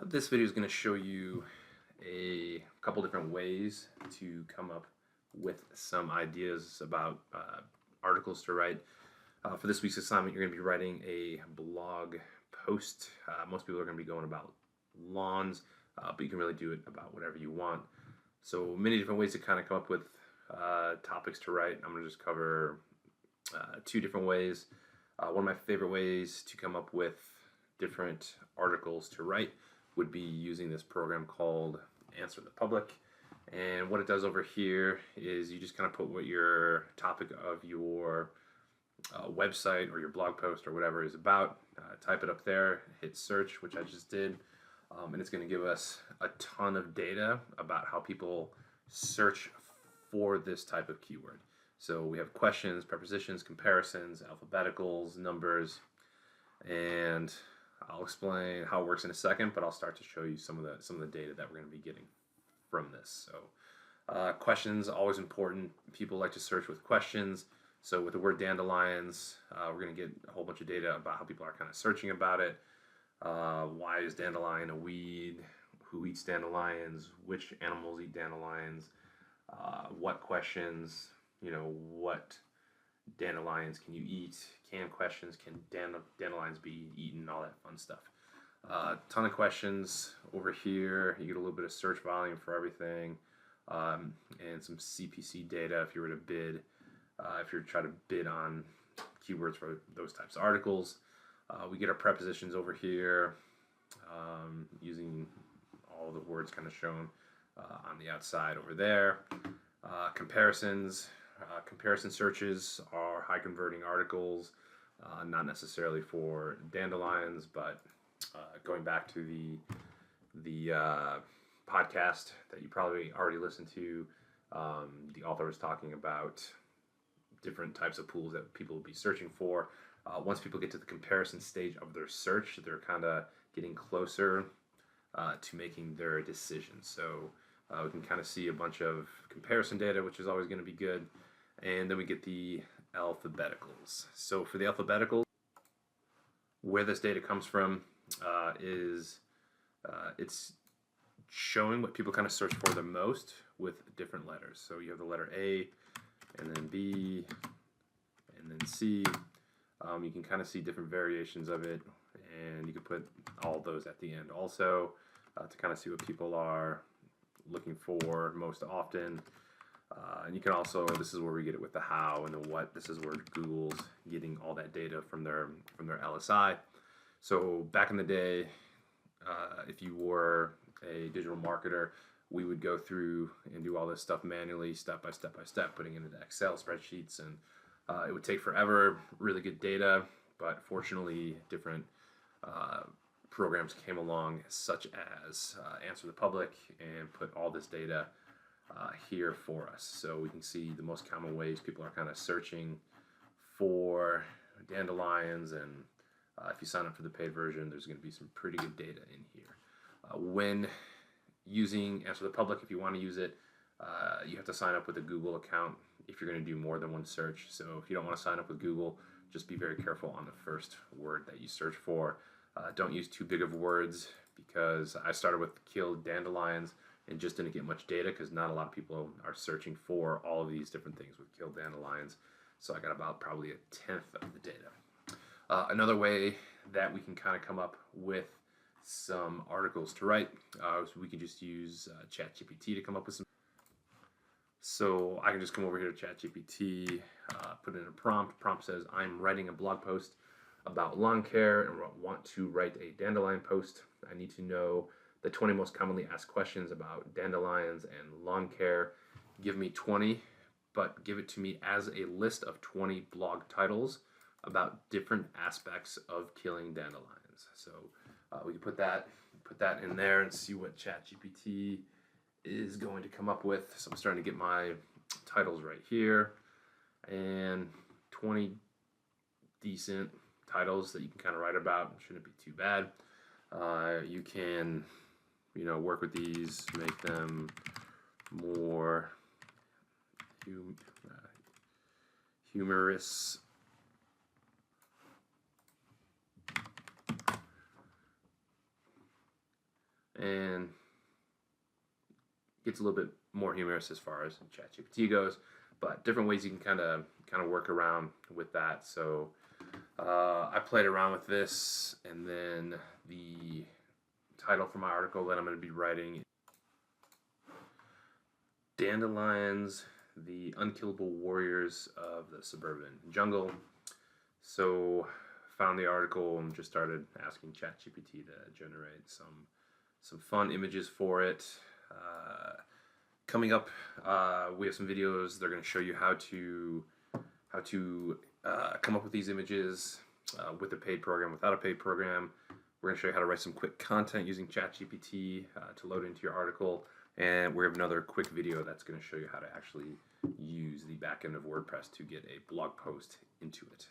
This video is going to show you a couple different ways to come up with some ideas about articles to write. For this week's assignment, you're going to be writing a blog post. Most people are going to be going about lawns, but you can really do it about whatever you want. So many different ways to kind of come up with topics to write. I'm going to just cover two different ways. One of my favorite ways to come up with different articles to write would be using this program called Answer the Public. And what it does over here is you just kind of put what your topic of your website or your blog post or whatever is about, type it up there, hit search, which I just did, and it's going to give us a ton of data about how people search for this type of keyword. So we have questions, prepositions, comparisons, alphabeticals, numbers, and I'll explain how it works in a second, but I'll start to show you some of the data that we're going to be getting from this. So questions, always important. People like to search with questions. So with the word dandelions, we're going to get a whole bunch of data about how people are kind of searching about it. Why is dandelion a weed? Who eats dandelions? Which animals eat dandelions? What questions? What dandelions can you eat? Can questions, can dandelions be eaten? All that fun stuff. Ton of questions over here. You get a little bit of search volume for everything, and some CPC data if you were to bid, if you're trying to bid on keywords for those types of articles. We get our prepositions over here, using all the words kind of shown on the outside over there. Comparisons. Comparison searches are high converting articles, not necessarily for dandelions, but going back to the podcast that you probably already listened to, the author was talking about different types of pools that people will be searching for. Once people get to the comparison stage of their search, they're kind of getting closer to making their decisions. So we can kind of see a bunch of comparison data, which is always going to be good. And then we get the alphabeticals. So for the alphabeticals, where this data comes from is it's showing what people kind of search for the most with different letters. So you have the letter A, and then B, and then C. You can kind of see different variations of it, and you can put all those at the end also to kind of see what people are looking for most often. And you can also, this is where we get it with the how and the what. This is where Google's getting all that data from their LSI. So back in the day, if you were a digital marketer, we would go through and do all this stuff manually, step by step, putting it into Excel spreadsheets, and it would take forever. Really good data, but fortunately, different programs came along, such as Answer the Public, and put all this data here for us. So we can see the most common ways people are kind of searching for dandelions, and if you sign up for the paid version, there's going to be some pretty good data in here. When using Answer the Public, if you want to use it, you have to sign up with a Google account if you're going to do more than one search. So if you don't want to sign up with Google, just be very careful on the first word that you search for. Don't use too big of words, because I started with killed dandelions and just didn't get much data because not a lot of people are searching for all of these different things with killed dandelions. So I got about probably 1/10 of the data. Another way that we can kind of come up with some articles to write, so we can just use ChatGPT to come up with some. So I can just come over here to ChatGPT, put in a prompt. Prompt says, I'm writing a blog post about lawn care and want to write a dandelion post. I need to know the 20 most commonly asked questions about dandelions and lawn care. Give me 20, but give it to me as a list of 20 blog titles about different aspects of killing dandelions. So we can put that in there and see what ChatGPT is going to come up with. So I'm starting to get my titles right here, and 20 decent titles that you can kind of write about. Shouldn't be too bad. You can work with these, make them more humorous. and gets a little bit more humorous as far as ChatGPT goes, but different ways you can kind of work around with that. So I played around with this, and then the title for my article that I'm going to be writing: Dandelions, the Unkillable Warriors of the Suburban Jungle. So found the article and just started asking ChatGPT to generate some fun images for it. Coming up, we have some videos. They're going to show you how to come up with these images with a paid program, without a paid program. We're going to show you how to write some quick content using ChatGPT to load into your article. And we have another quick video that's going to show you how to actually use the back end of WordPress to get a blog post into it.